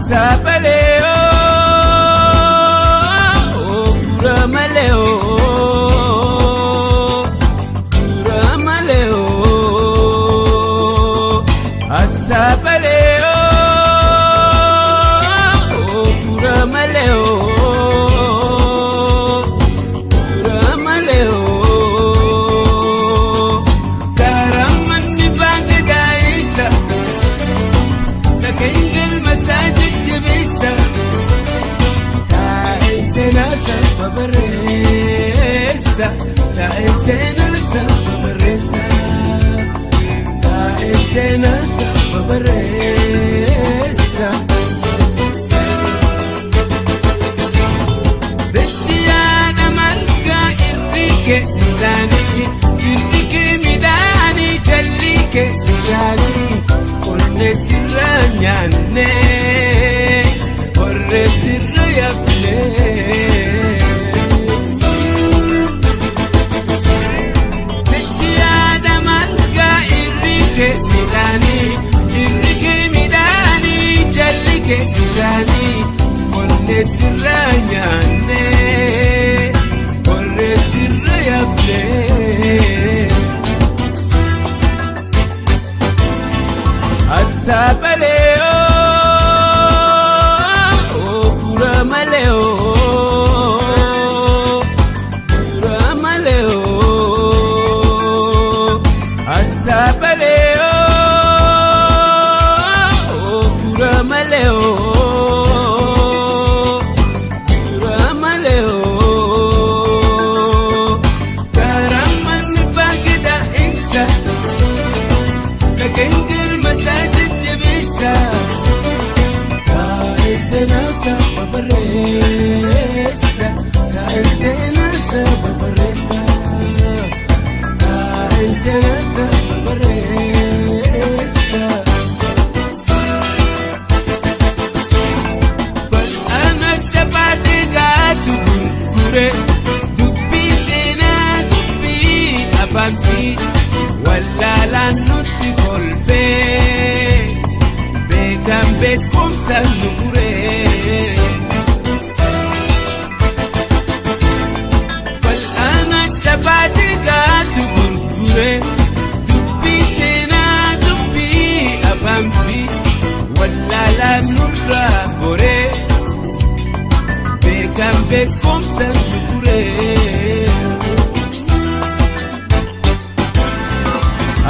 Asabaleo, Ramaleo, Ramaleo, Asabaleo, Ramaleo, Ramaleo, Karaman ni Bangladesh, Takengel Masajid Jabisa, Taizena Sababaresa, Taizena Sababaresa, Taizena Sababaresa. Desiana Malka Enrique Midani Jalike Shali Orne Siranyane Orne Sirayafle Desiana Malka Enrique Midani Jalike Shali Orne Siranyane Orne Sirayafle Asabaleo, Ramaleo, Ramaleo, Asabaleo, Ramaleo, Ramaleo, Karaman Bagda Isa, Takengel Masajid Jabisa, Taizena Sababaresa, Taizena Sababaresa, Taizena Sababaresa. Fal'ana Chabati Gatu Gure, Dubbi Sena Dubbi Abanti, Wallala Nutti Golfe, Bekam Bekum Sanufure. Fal'ana Chabati Gatu Gure, Dubbi Sena Dubbi Abanti, Wallala Nurra Gore, Bekam Bekum Sanufure.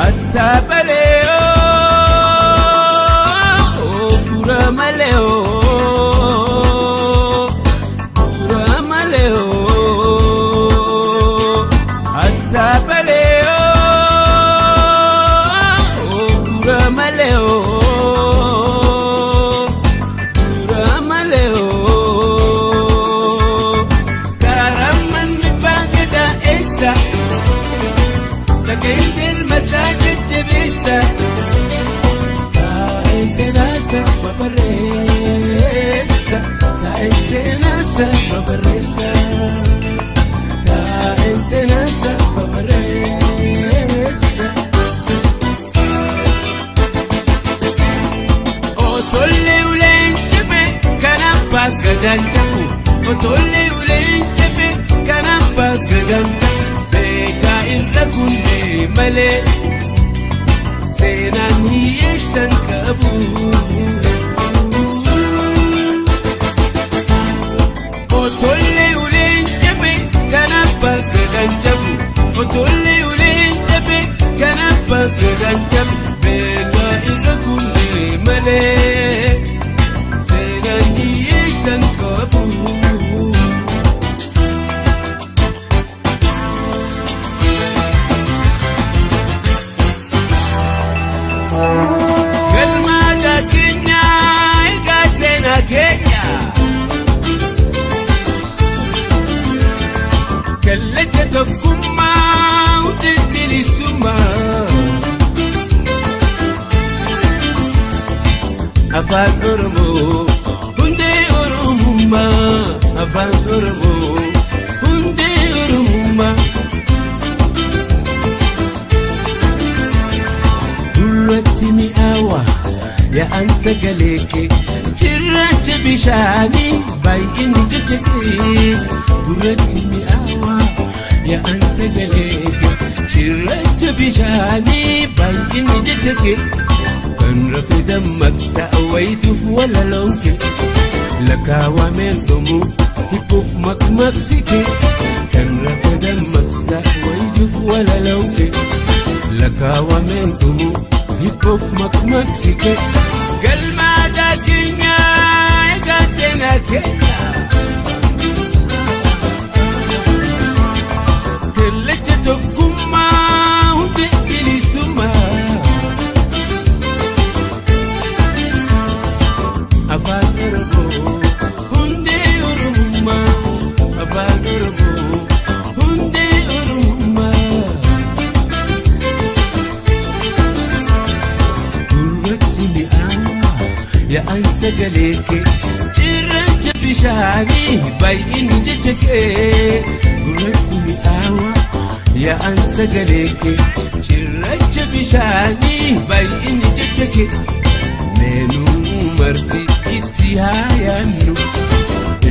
Asabaleo, Ramaleo, Ramaleo, Asabaleo, Ramaleo, Ramaleo, Karaman Bagda Esa, Takengel Masajid Jabisa, Taizena Sababaresa, Taizena Sababaresa, Taizena Sababaresa. Otolle ulenjebe kanapa gadanjabu, Otolle ulenjebe kanapa gadanjabu. Beka irragunne male, Senani yesan kabu. Otolle ulenjebe kanapa gadanjabu, Otolle ulenjebe kanapa gadanjabu. Beka irragunne male, Senani yesan kabu. Galmada Kenya, Igasena Kenya, Kalete Tokuma, Utilisuma, Afan Oromo, Hunde Oromuma, Afan Oromo, Hunde Oromuma. Durati mi awa ya ansa galeke cirracha bishaanii baay'inni jajjagee gurratti mi'aawa yaa'an sagaleeke cirracha bishaanii baay'inni jajjagee kan rafe dammaqsa wayituuf walalooke lakkaawameen dhumu hibbuuf maqmaqsike kan rafe dammaqsa wayituuf walalooke lakkaawameen dhumu hibbuuf maqmaqsike galmaadha keenya egaa seenaa keenya kallacha tokkummaa hundi bilisummaa afaan Oromoo hundee Oromummaa afaan Oromoo hundee Oromummaa gurratti mi'aawa yaa'an sagaleeke cirracha bishaanii baay'inni jajjagee gurratti mi'aawa yaa'an sagaleeke cirracha bishaanii baay'inni jajjagee meenuu marti itti haa yaannu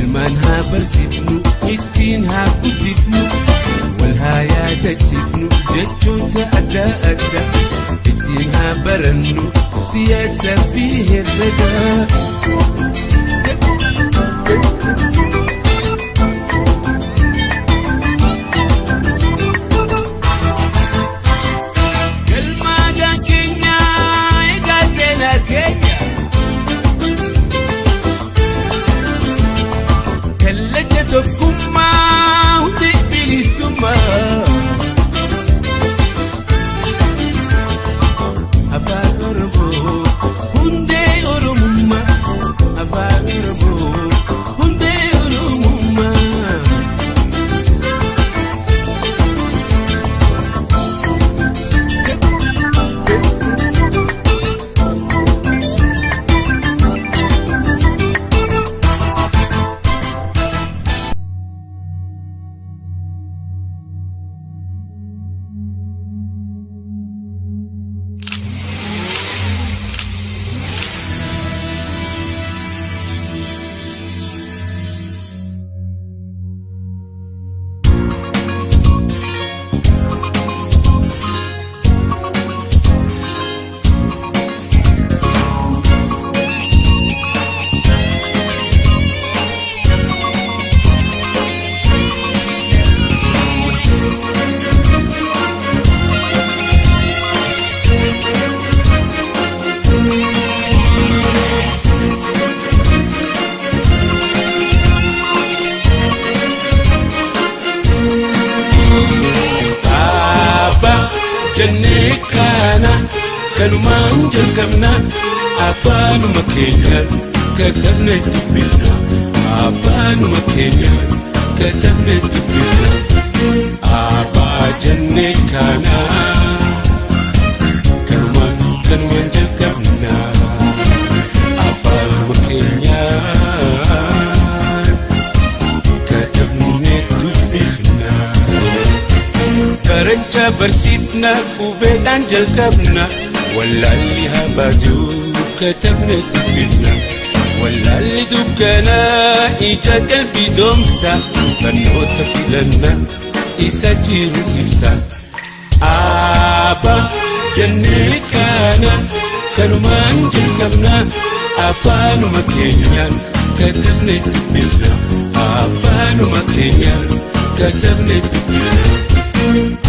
ilmaan haa barsiifnu ittiin haa guddifnu wal haa yaadachiifnu jechoota adda adda ittiin haa barannu siyaasa fi herrega galmaadha keenya egaa seenaa keenya kallacha tokkummaa hundi bilisummaa afaan Oromoo hundee Oromummaa afaan Oromoo hundee Oromummaa jennee kana kanumaan jalqabna afaanuma keenyaan katabne dubbifna afaanuma keenyaan katabne dubbifna abaa jennee kana kanumaan jalqabna afaanuma keenyaan katabne dubbifna Baracha barsiifna qubeedhaan jalqabna wallaalli habaatu katabne dubbifna wallaalli dukkana ija qalbii doomsa barnoota filanna isa jiru ibsa abaa jennee kana kanumaan jalqabna afaanuma keenyaan katabne dubbifna afaanuma keenyaan katabne dubbifna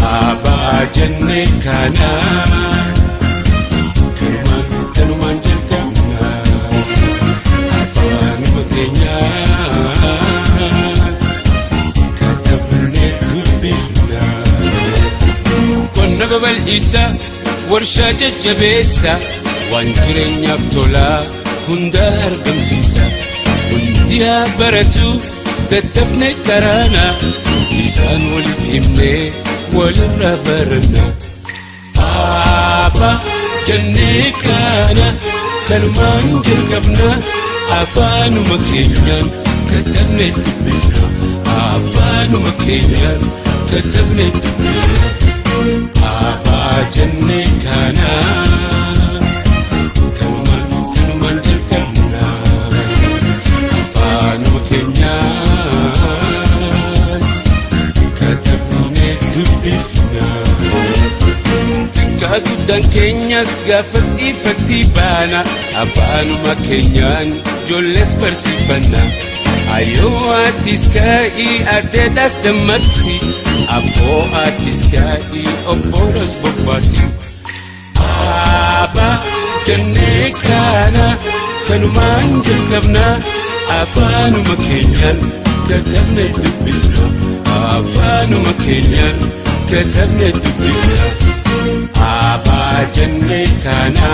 abaa jennee kana kanumaan jalqabna afaanuma keenyaan katabne dubbifna qonna babal'isa warshaa jajjabeessa waan jireenyaaf tolaa hunda argamsiisa hundi haa baratu daddafne karaana isaan waliif himnee walirra baranna abaa jennee kana kanumaan jalqabna afaanuma keenyaan katabne dubbifna afaanuma keenyaan katabne dubbifna abaa jennee kana kanumaan jalqabna Adudan keenyas gaafas ifatti baana afaanuma keenyaan ijoolles barsiifanna Ayyoo atis kaa'ii addeedhaas dammaqsi Abboo atis kaa'ii obbolos bobbaasi Abbaa jennee kana kanumaan jalqabna afaanuma keenyaan katabne dubbifna afaanuma keenyaan katabne dubbifna Abbaa jennee kana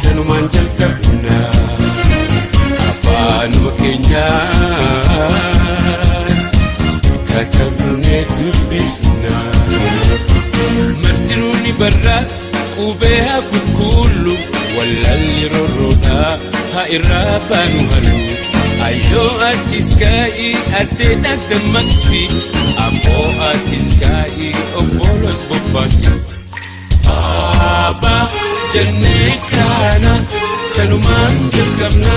kanumaan jalqabna afaanuma keenyaan katabne dubbifna Martinuuni barraa qubee haa qulqullu wallalli rorroodhaa haa irraa baanu halu Ayyoo atis kaa'ii addeedhaas dammaqsi Abboo atis kaa'ii obbolos bobbaasi Abbaa jennee kana kanumaan jalqabna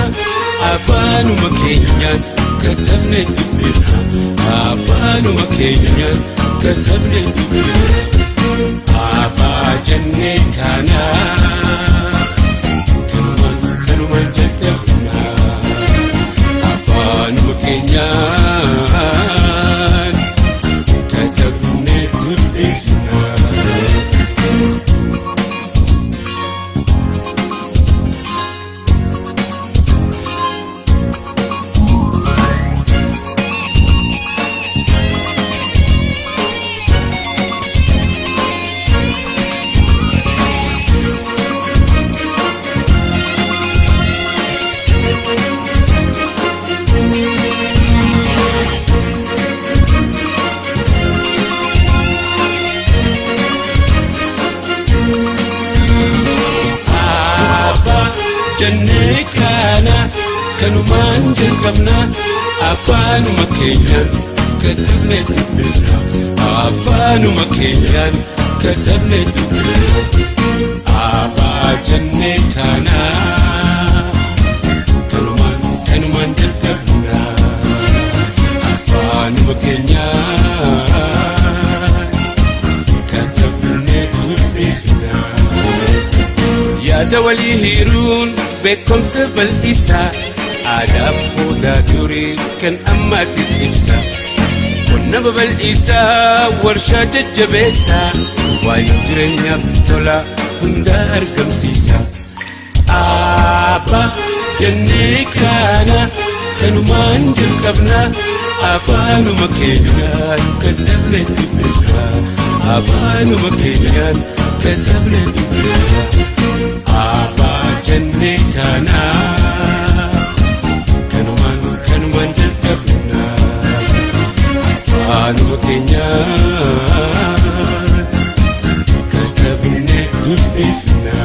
afaanuma keenyaan katabne dubbifna afaanuma keenyaan katabne dubbifna Abbaa jennee kana kanumaan jalqabna afaanuma keenyaan katabne dubbifna Jennee kana kanumaan jalqabna afaanuma keenyaan katabne dubbifna afaanuma keenyaan katabne dubbifna Abbaa jennee kana kanumaan jalqabna afaanuma keenyaan katabne dubbifna Yaada walii hiruun beekumsa bal'isaa Aadaaf boodaa durii kan ammaatis ibsa Qonna babal'isaa warshaa jajjabeessaa Waan jireenyaaf tola hunda argamsiisa Abbaa jennee kana kanumaan jalqabna afaanuma keenyaan katabne dubbifna afaanuma keenyaan katabne dubbifna Abbaa jennee kana kanumaan jalqabna afaanuma keenyaan katabne dubbifna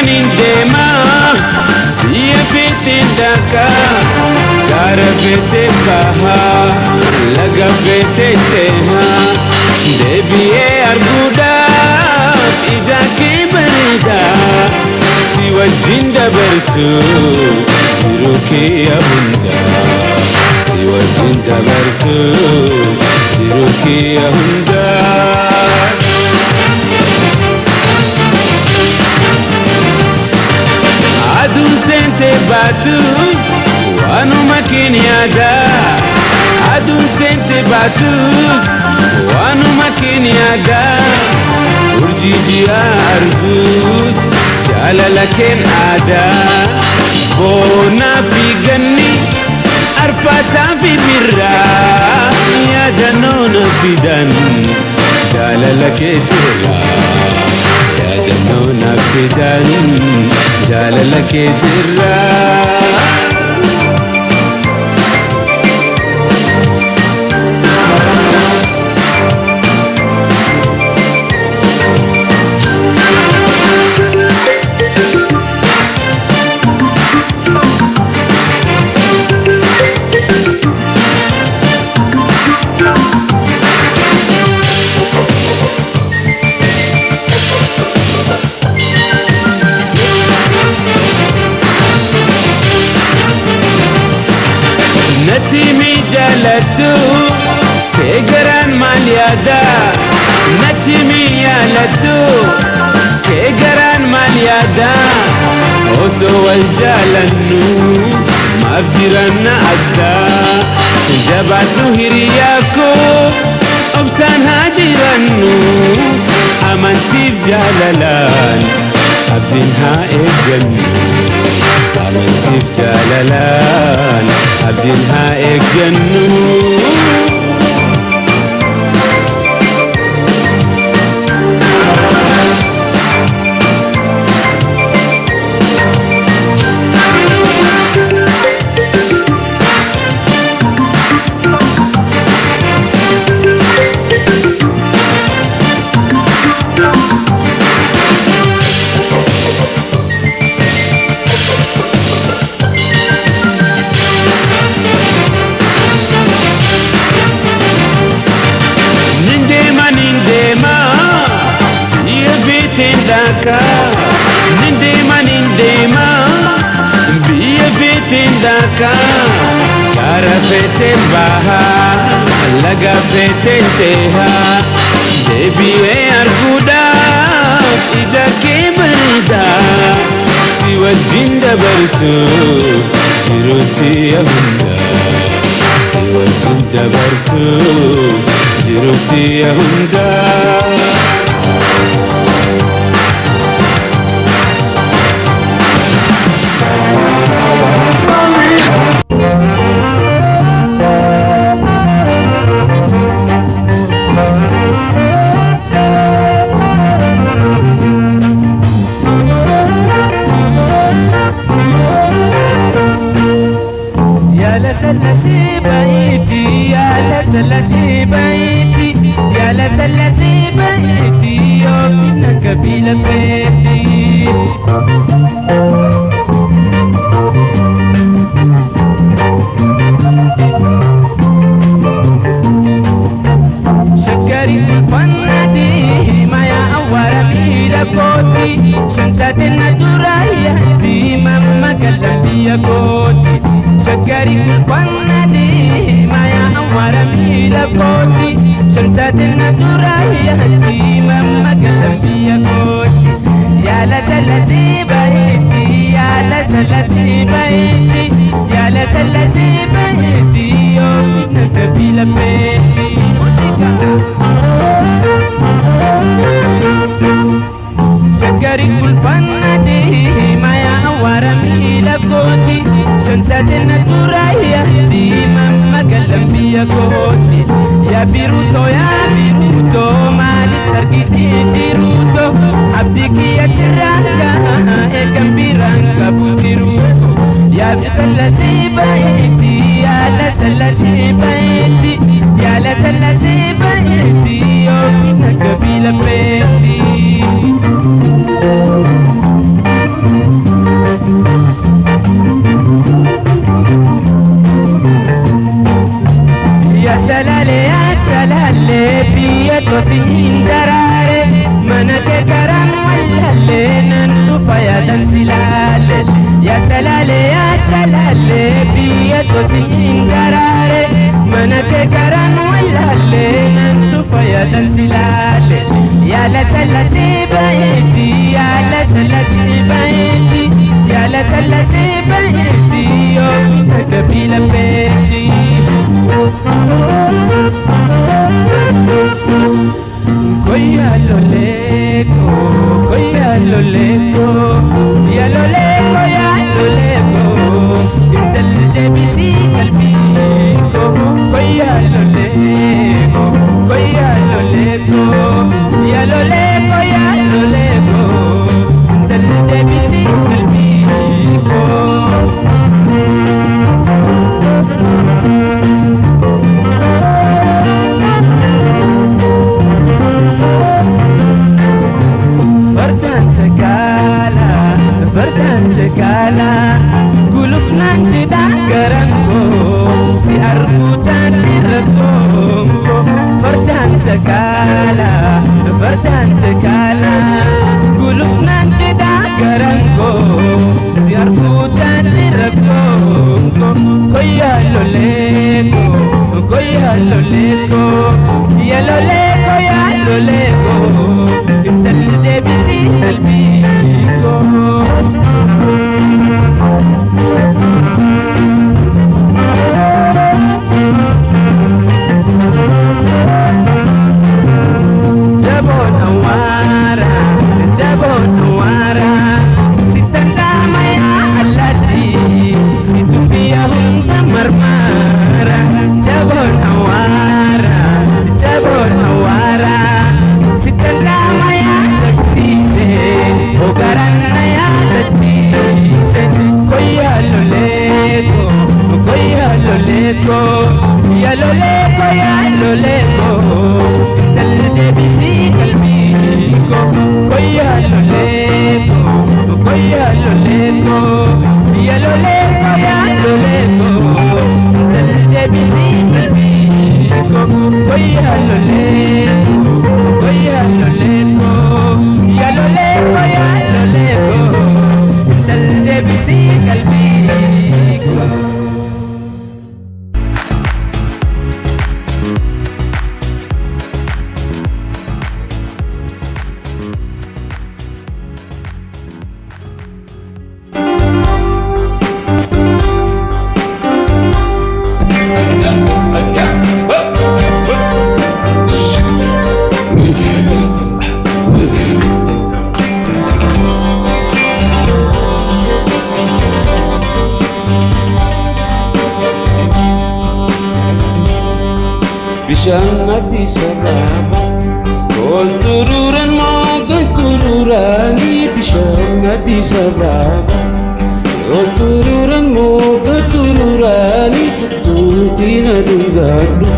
Ndema Ye pitindaka Garabete baha Lagabete teha Debiye arguda Ijaki berida Siwa jinda bersu Jiruki abunda Siwa jinda bersu Jiruki abunda Adu sente batus Wanu makini ada Adu sente batus Wanu makini ada urjiji argus jalala ken ada bona fi ganni arfasa fi birra ya danona fidan jalala ketira ya danona fidan jalala ketira نتيمي جالتو كيغران ماليادا نتيمي يالتو كيغران ماليادا وسو الجالنو ما بجيرنا عدا جباتو هرياكو أبسان هاجرنو أمانتي بجاللان أبدينها إيجنو أمانتي بجاللان أبدينها إيجنو nindema biya fitin daka kara fitin baha laga fitin ceha debiye arguda ija ke berida si wajin dabarsu jiruti ahunda si wajin dabarsu jiruti ahunda لسلسي بيتي يا لسلسي بيتي يا لسلسي بيتي يومك بلا بيتي شكري الفندي ما يا أول بلا كوتي شنطة النجورة يهدي مما كلم بيا كوتي شكري الفندي ما يا أول بلا كوتي شنطة النجورة يهدي مما كلم بيا كوتي يا لسلسي بيتي يا لسلسي بيتي يا لسلسي بيتي يومك بلا بيتي شكري كل فندي ما يا ورمي لكوتي شنطة النجورة يهدي مما كلم بيا كوتي يا بيروتو مالي تركيتي جيروتو عبدك يا تراكا إيكم بيرانكا بوتيروتو يا لسلسي بيتي يا لسلسي بيتي يا لسلسي بيتي يومك بلا بيتي يا سلالي بيتو سنين دراري منك كرم والهلي ننتو فيادا سلالي يا سلالي بيتو سنين دراري منك كرم والهلي ننتو فيادا سلالي يا لسلسي بيتي يا لسلسي بيتي يا لسلسي بيتي يومك بلا بيتي Koya lole loleko, ya loleko, ya loleko, انت اللي بيزيد قلبيكو. يا لولeko, يا loleko, يا loleko, يا loleko, انت اللي بيزيد قلبيكو. Kala guluf nanti dagarango si arbutan diragonggo fardan tekala guluf nanti dagarango si arbutan diragonggo koya loleko ya loleko ya loleko intal debiti qalbiko. Jabon awara sitanda maya alati situpia hunta marmara. Jabon awara sitanda maya taksise ogaran ya taksise. Koya loleko, ya loleko, ya loleko, dalle bisi qalbiko. Koya loleko, ya loleko, ya loleko, dalle bisi qalbiko. Koya loleko, ya loleko, ya loleko, dalle bisi qalbiko. Bishaan sababa kol tururan magan tururani. Bishaan sababa kol tururan magan tururani. Tututina dungadu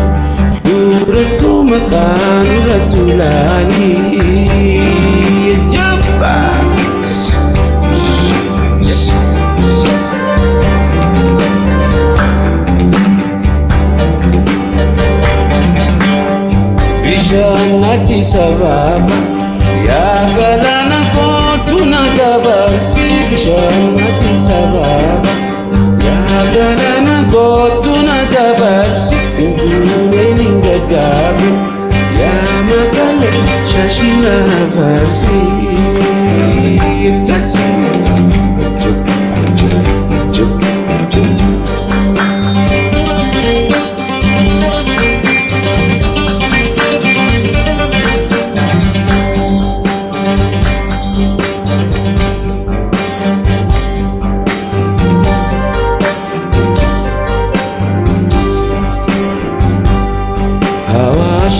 duratu makan ratulani. Jabba Bishanati sababa ya galana ko tunagabasi. Bishanati sababa ya galana ko tunagabasi. Ningagabu ya magala shashina farsi.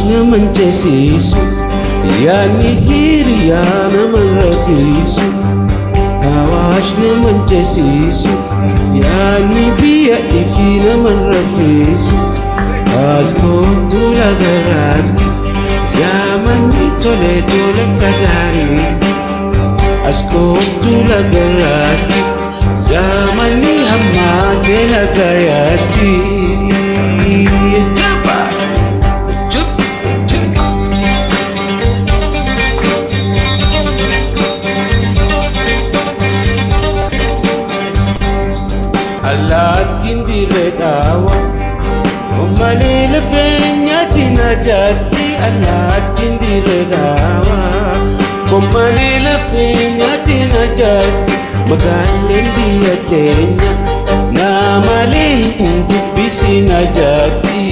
Naman jesisu yani hiriya naman rafisu. Hawash naman jesisu yani biya ifi naman rafisu. Asko tulagarati zaman tole kagari. Asko tulagarati zaman hamma telagayati. Alatin diredawa umalila fenyati najati. Alatin diredawa umalila fenyati najati. Magaling dia tenya na malihing bisi najati.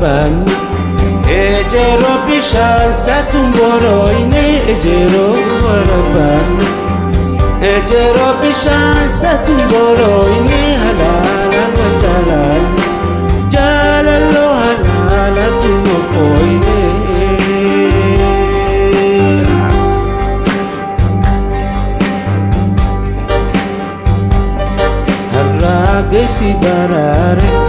waraabbanna ejero bishaan satumboroyne ejero waraabbanna ejero bishaan satumboroyne halala wajalala jalalo halala tumofoyne haragesi barare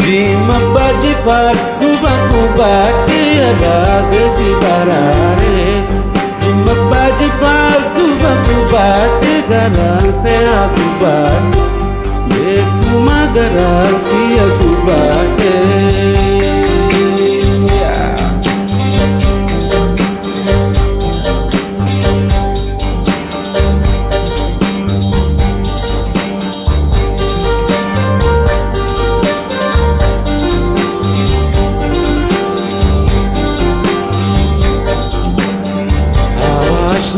Dima baji fardu baku bate haragesi barare Dima baji fardu baku bate garan se aku bate Dekuma garan si aku bate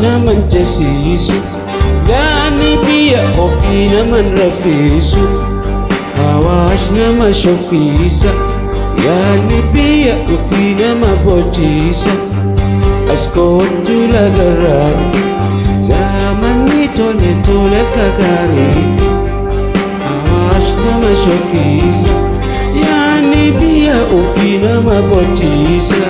naman jasisu Yani biya ofi naman rafisu Awash naman shofisa Yani biya ofi naman bojisa Askotu lagarati Zaman nito nito lakagariti Awash naman shofisa Yani biya ofi naman bojisa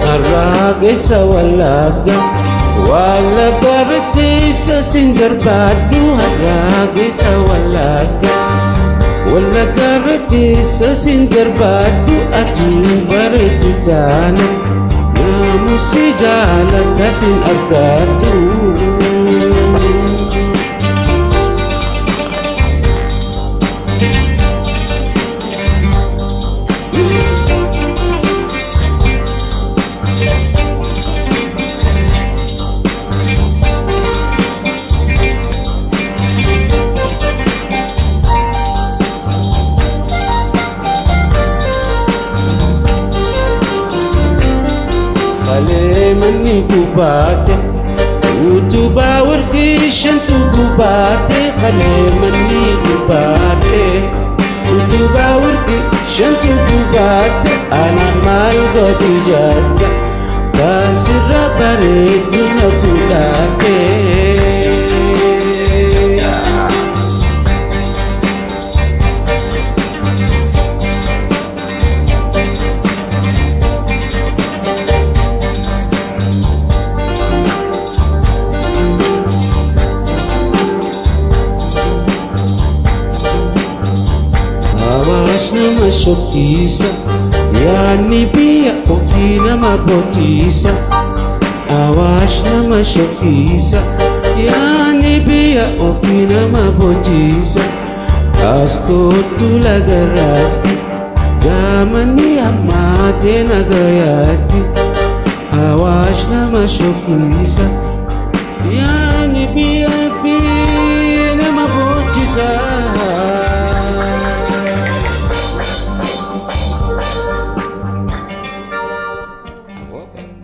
Haragesa walaga retisa singar badu haragesa walaga retisa singar badu atu baretu jana namu si jala tasin agadu Mani gubate utuba warki shantu gubate khale mani gubate utuba warki shantu gubate ana mal godi jata kasira bare dina fulate nama shokisa Yani biya ofi nama botisa Awash nama shokisa Yani biya ofi nama botisa Askotu lagarati Zamani amate nagayati Awash nama shokisa